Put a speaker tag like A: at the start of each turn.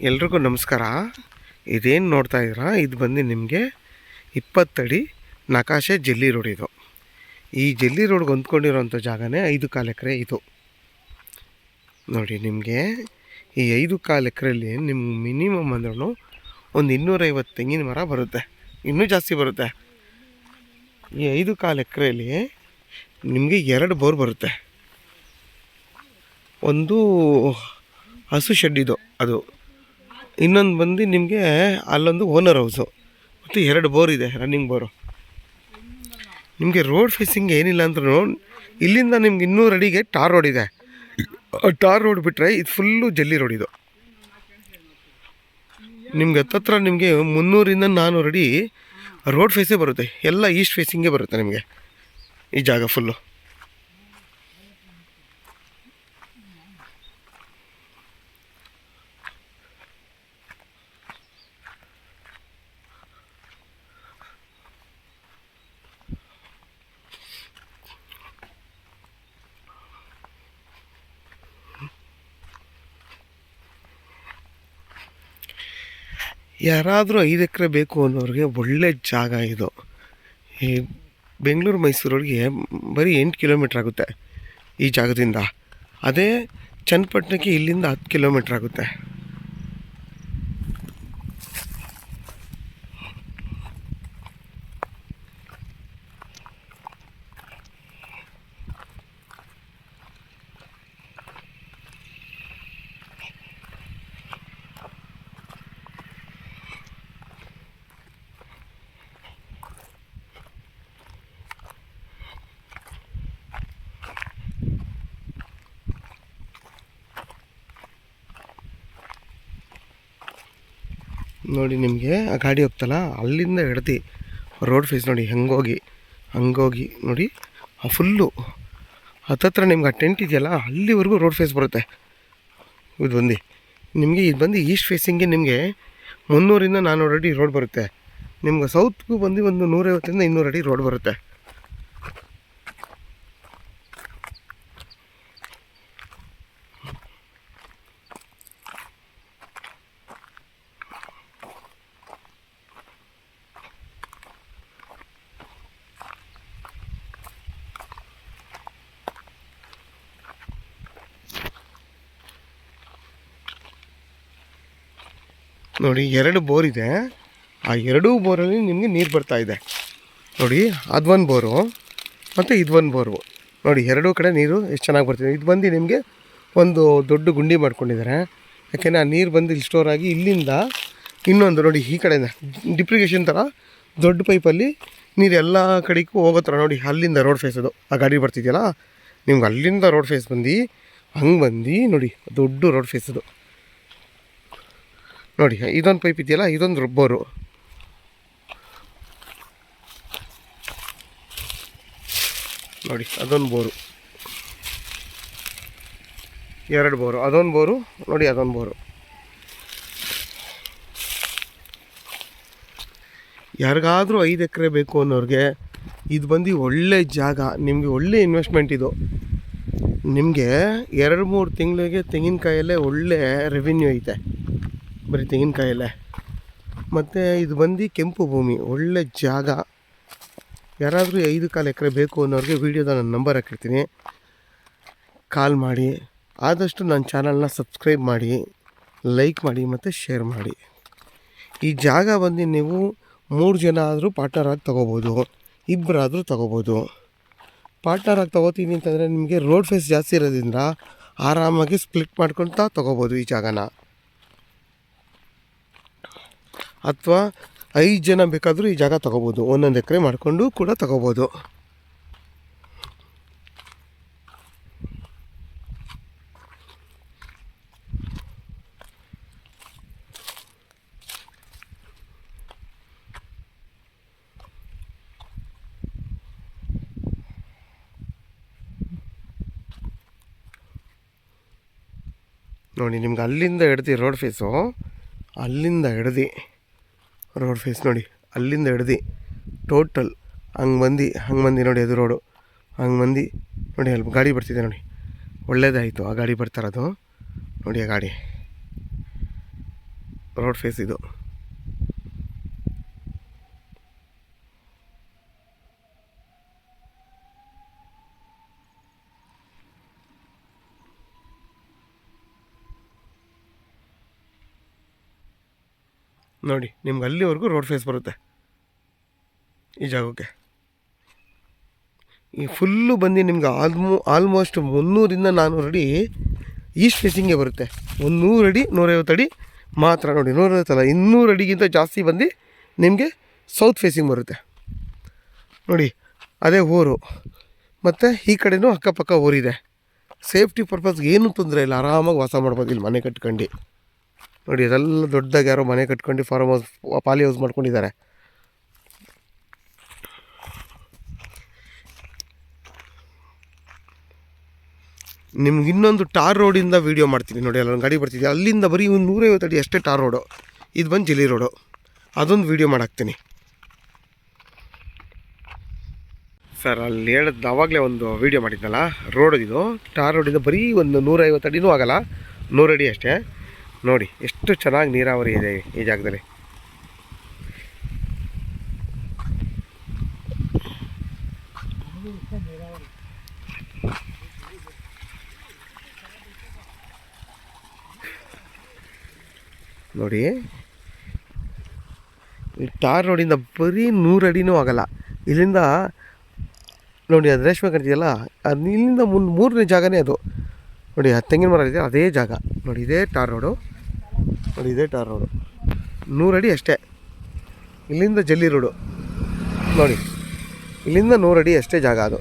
A: ಎಲ್ರಿಗೂ ನಮಸ್ಕಾರ. ಇದೇನು ನೋಡ್ತಾ ಇದ್ದೀರಾ, ಇದು ಬಂದು ನಿಮಗೆ 20 ಅಡಿ ನಕಾಶೆ ಜಲ್ಲಿ ರೋಡ್. ಇದು ಈ ಜಲ್ಲಿ ರೋಡ್ಗೆ ಹೊಂದ್ಕೊಂಡಿರೋಂಥ ಜಾಗನೇ 5.25 ಎಕರೆ. ಇದು ನೋಡಿ, ನಿಮಗೆ ಈ 5.25 ಎಕರೆಯಲ್ಲಿ ನಿಮ್ಗೆ ಮಿನಿಮಮ್ ಅಂದ್ರೂ ಒಂದು 250 ತೆಂಗಿನ ಮರ ಬರುತ್ತೆ, ಇನ್ನೂ ಜಾಸ್ತಿ ಬರುತ್ತೆ. ಈ 5.25 ಎಕರೆಯಲ್ಲಿ ನಿಮಗೆ 2 ಬೋರ್ ಬರುತ್ತೆ. ಒಂದು ಹಸು ಶೆಡ್ ಇದು, ಅದು ಇನ್ನೊಂದು ಬಂದು ನಿಮಗೆ ಅಲ್ಲೊಂದು ಓನರ್ ಹೌಸು, ಮತ್ತು 2 ಬೋರ್ ಇದೆ, ರನ್ನಿಂಗ್ ಬೋರು. ನಿಮಗೆ ರೋಡ್ ಫೇಸಿಂಗ್ ಏನಿಲ್ಲ ಅಂದ್ರೂ ಇಲ್ಲಿಂದ ನಿಮ್ಗೆ 200 ಅಡಿಗೆ ಟಾರ್ ರೋಡ್ ಇದೆ. ಟಾರ್ ರೋಡ್ ಬಿಟ್ಟರೆ ಇದು ಫುಲ್ಲು ಜಲ್ಲಿ ರೋಡ್. ಇದು ನಿಮ್ಗೆ ಹತ್ತತ್ರ ನಿಮಗೆ 300 ಇಂದ 400 ಅಡಿ ರೋಡ್ ಫೇಸೇ ಬರುತ್ತೆ. ಎಲ್ಲ ಈಸ್ಟ್ ಫೇಸಿಂಗೇ ಬರುತ್ತೆ ನಿಮಗೆ ಈ ಜಾಗ ಫುಲ್ಲು. ಯಾರಾದರೂ 5 ಎಕರೆ ಬೇಕು ಅನ್ನೋರಿಗೆ ಒಳ್ಳೆ ಜಾಗ ಇದು. ಈ ಬೆಂಗಳೂರು ಮೈಸೂರಿಗೆ ಬರೀ 8 ಕಿಲೋಮೀಟ್ರ್ ಆಗುತ್ತೆ ಈ ಜಾಗದಿಂದ. ಅದೇ ಚನ್ನಪಟ್ಟಣಕ್ಕೆ ಇಲ್ಲಿಂದ 10 ಕಿಲೋಮೀಟ್ರ್ ಆಗುತ್ತೆ. ನೋಡಿ, ನಿಮಗೆ ಆ ಗಾಡಿ ಹೋಗ್ತಲ್ಲ, ಅಲ್ಲಿಂದ ಎಡ್ದು ರೋಡ್ ಫೇಸ್ ನೋಡಿ, ಹಂಗೋಗಿ ನೋಡಿ, ಆ ಫುಲ್ಲು ಹತ್ತತ್ರ ನಿಮ್ಗೆ ಆ ಟೆಂಟ್ ಇದೆಯಲ್ಲ, ಅಲ್ಲಿವರೆಗೂ ರೋಡ್ ಫೇಸ್ ಬರುತ್ತೆ. ಇದು ಬಂದು ಈಸ್ಟ್ ಫೇಸಿಂಗ್ಗೆ ನಿಮಗೆ 300 ಇಂದ 400 ಅಡಿ ರೋಡ್ ಬರುತ್ತೆ. ನಿಮ್ಗೆ ಸೌತ್ಗೂ ಬಂದು ಒಂದು 150 ಇಂದ 200 ಅಡಿ ರೋಡ್ ಬರುತ್ತೆ. ನೋಡಿ, 2 ಬೋರ್ ಇದೆ. ಆ 2 ಬೋರಲ್ಲಿ ನಿಮಗೆ ನೀರು ಬರ್ತಾ ಇದೆ. ನೋಡಿ, ಅದೊಂದು ಬೋರು ಮತ್ತು ಇದೊಂದು ಬೋರು. ನೋಡಿ, 2 ಕಡೆ ನೀರು ಎಷ್ಟು ಚೆನ್ನಾಗಿ ಬರ್ತಿದೆ. ಇದು ಬಂದು ನಿಮಗೆ ಒಂದು ದೊಡ್ಡ ಗುಂಡಿ ಮಾಡ್ಕೊಂಡಿದ್ದಾರೆ. ಯಾಕೆಂದರೆ ಆ ನೀರು ಬಂದು ಇಲ್ಲಿ ಸ್ಟೋರ್ ಆಗಿ ಇಲ್ಲಿಂದ ಇನ್ನೊಂದು ನೋಡಿ, ಈ ಕಡೆಯಿಂದ ಡಿಪ್ರಿಗೇಷನ್ ಥರ ದೊಡ್ಡ ಪೈಪಲ್ಲಿ ನೀರು ಎಲ್ಲ ಕಡೆಗೂ ಹೋಗೋ ಥರ. ನೋಡಿ, ಅಲ್ಲಿಂದ ರೋಡ್ ಫೇಸ್ ಅದು, ಆ ಗಾಡಿ ಬರ್ತಿದೆಯಲ್ಲ, ನಿಮ್ಗೆ ಅಲ್ಲಿಂದ ರೋಡ್ ಫೇಸ್ ಬಂದು ಹಂಗೆ ಬಂದು ನೋಡಿ, ದೊಡ್ಡ ರೋಡ್ ಫೇಸ್ ಅದು. ನೋಡಿ, ಇದೊಂದು ಪೈಪ್ ಇದೆಯಲ್ಲ, ಇದೊಂದು ಬೋರು. ನೋಡಿ, ಅದೊಂದು ಬೋರು, 2 ಬೋರು, ಅದೊಂದು ಬೋರು. ನೋಡಿ, ಅದೊಂದು ಬೋರು. ಯಾರಿಗಾದರೂ 5 ಎಕರೆ ಬೇಕು ಅನ್ನೋರಿಗೆ ಇದು ಬಂದು ಒಳ್ಳೆ ಜಾಗ, ನಿಮಗೆ ಒಳ್ಳೆ ಇನ್ವೆಸ್ಟ್ಮೆಂಟ್ ಇದು. ನಿಮಗೆ 2-3 ತಿಂಗಳಿಗೆ ತೆಂಗಿನಕಾಯಲ್ಲೇ ಒಳ್ಳೆ ರೆವಿನ್ಯೂ ಐತೆ, ಬರೀ ತೆಂಗಿನಕಾಯಲ್ಲೇ. ಮತ್ತು ಇದು ಬಂದು ಕೆಂಪು ಭೂಮಿ, ಒಳ್ಳೆ ಜಾಗ. ಯಾರಾದರೂ 5.25 ಎಕರೆ ಬೇಕು ಅನ್ನೋರಿಗೆ ವೀಡಿಯೋದ ನನ್ನ ನಂಬರ್ ಹಾಕಿರ್ತೀನಿ, ಕಾಲ್ ಮಾಡಿ. ಆದಷ್ಟು ನನ್ನ ಚಾನಲ್ನ ಸಬ್ಸ್ಕ್ರೈಬ್ ಮಾಡಿ, ಲೈಕ್ ಮಾಡಿ ಮತ್ತು ಶೇರ್ ಮಾಡಿ. ಈ ಜಾಗ ಬಂದು ನೀವು 3 ಜನ ಆದರೂ ಪಾರ್ಟ್ನರಾಗಿ ತೊಗೋಬೋದು, ಇಬ್ಬರಾದರೂ ತೊಗೋಬೋದು. ಪಾರ್ಟ್ನರಾಗಿ ತೊಗೋತೀನಿ ಅಂತಂದರೆ ನಿಮಗೆ ರೋಡ್ ಫೇಸ್ ಜಾಸ್ತಿ ಇರೋದ್ರಿಂದ ಆರಾಮಾಗಿ ಸ್ಪ್ಲಿಟ್ ಮಾಡ್ಕೊಳ್ತಾ ತೊಗೋಬೋದು ಈ ಜಾಗನ. ಅಥವಾ 5 ಜನ ಬೇಕಾದರೂ ಈ ಜಾಗ ತೊಗೋಬೋದು, 1 ಎಕರೆ ಮಾಡಿಕೊಂಡು ಕೂಡ ತೊಗೋಬೋದು. ನೋಡಿ, ನಿಮ್ಗೆ ಅಲ್ಲಿಂದ ಹಿಡ್ದು ರೋಡ್ ಫೇಸು, ಅಲ್ಲಿಂದ ಹಿಡ್ದು ರೋಡ್ ಫೇಸ್ ನೋಡಿ, ಅಲ್ಲಿಂದ ಹಿಡ್ದು ಟೋಟಲ್ ಹಂಗೆ ಬಂದು ನೋಡಿ, ಅದು ರೋಡು ಹಂಗೆ ಬಂದು ನೋಡಿ. ಅಲ್ಲಿ ಗಾಡಿ ಬರ್ತಿದೆ ನೋಡಿ, ಒಳ್ಳೇದಾಯಿತು ಆ ಗಾಡಿ ಬರ್ತಾರದು ನೋಡಿ. ಆ ಗಾಡಿ ರೋಡ್ ಫೇಸ್ ಇದು. ನೋಡಿ ನಿಮ್ಗೆ ಅಲ್ಲಿವರೆಗೂ ರೋಡ್ ಫೇಸ್ ಬರುತ್ತೆ ಈ ಜಾಗಕ್ಕೆ. ಈ ಫುಲ್ಲು ಬಂದು ನಿಮ್ಗೆ ಆಲ್ಮೋಸ್ಟ್ 300-400 ಅಡಿ ಈಸ್ಟ್ ಫೇಸಿಂಗೇ ಬರುತ್ತೆ. 100 ಅಡಿ 150 ಅಡಿ ಮಾತ್ರ. ನೋಡಿ 150 ಅಲ್ಲ, 200 ಅಡಿಗಿಂತ ಜಾಸ್ತಿ ಬಂದು ನಿಮಗೆ ಸೌತ್ ಫೇಸಿಂಗ್ ಬರುತ್ತೆ. ನೋಡಿ ಅದೇ ಊರು, ಮತ್ತು ಈ ಕಡೆನೂ ಅಕ್ಕಪಕ್ಕ ಊರಿದೆ. ಸೇಫ್ಟಿ ಪರ್ಪಸ್ಗೆ ಏನೂ ತೊಂದರೆ ಇಲ್ಲ, ಆರಾಮಾಗಿ ವಾಸ ಮಾಡ್ಬೋದು ಇಲ್ಲಿ ಮನೆ ಕಟ್ಕೊಂಡು. ನೋಡಿ ಅದೆಲ್ಲ ದೊಡ್ಡದಾಗಿ ಯಾರೋ ಮನೆ ಕಟ್ಕೊಂಡು ಫಾರ್ಮ್ ಹೌಸ್ ಪಾಲಿ ಹೌಸ್ ಮಾಡ್ಕೊಂಡಿದ್ದಾರೆ. ನಿಮ್ಗೆ ಇನ್ನೊಂದು ಟಾರ್ ರೋಡಿಂದ ವೀಡಿಯೋ ಮಾಡ್ತೀನಿ ನೋಡಿ. ಅಲ್ಲೊಂದು ಗಾಡಿ ಬರ್ತಿದೆ, ಅಲ್ಲಿಂದ ಬರೀ ಒಂದು 150 ಅಡಿ ಅಷ್ಟೇ ಟಾರ್ ರೋಡು. ಇದು ಬಂದು ಜಿಲಿ ರೋಡು, ಅದೊಂದು ವೀಡಿಯೋ ಮಾಡಾಕ್ತೀನಿ ಸರ್. ಅಲ್ಲಿ ಹೇಳಿದ್ದು ಆವಾಗಲೇ ಒಂದು ವೀಡಿಯೋ ಮಾಡಿದ್ನಲ್ಲ, ರೋಡ್ ಇದು ಟಾರ್ ರೋಡಿಂದ ಬರೀ ಒಂದು 150 ಅಡಿನೂ ಆಗೋಲ್ಲ, 100 ಅಡಿ ಅಷ್ಟೇ. ನೋಡಿ ಎಷ್ಟು ಚೆನ್ನಾಗಿ ನೀರಾವರಿ ಇದೆ ಈ ಜಾಗದಲ್ಲಿ. ನೋಡಿ ಈ ಟಾರ್ ರೋಡಿಂದ ಬರೀ 100 ಅಡಿನೂ ಆಗಲ್ಲ. ಇಲ್ಲಿಂದ ನೋಡಿ ಅದು ರೇಷ್ಮೆ ಕಟ್ತಿದೆಯಲ್ಲ, ಅದು ಇಲ್ಲಿಂದ 3ನೇ ಜಾಗನೇ ಅದು. ನೋಡಿ ಆ ತೆಂಗಿನ ಮರ ಇದೆ, ಅದೇ ಜಾಗ. ನೋಡಿ ಇದೇ ಟಾರ್ ರೋಡು, ನೋಡಿ ಇದೇ ಟಾರ್ ರೋಡು, 100 ಅಡಿ ಅಷ್ಟೇ. ಇಲ್ಲಿಂದ ಜಲ್ಲಿ ರೋಡು ನೋಡಿ, ಇಲ್ಲಿಂದ 100 ಅಡಿ ಅಷ್ಟೇ ಜಾಗ ಅದು.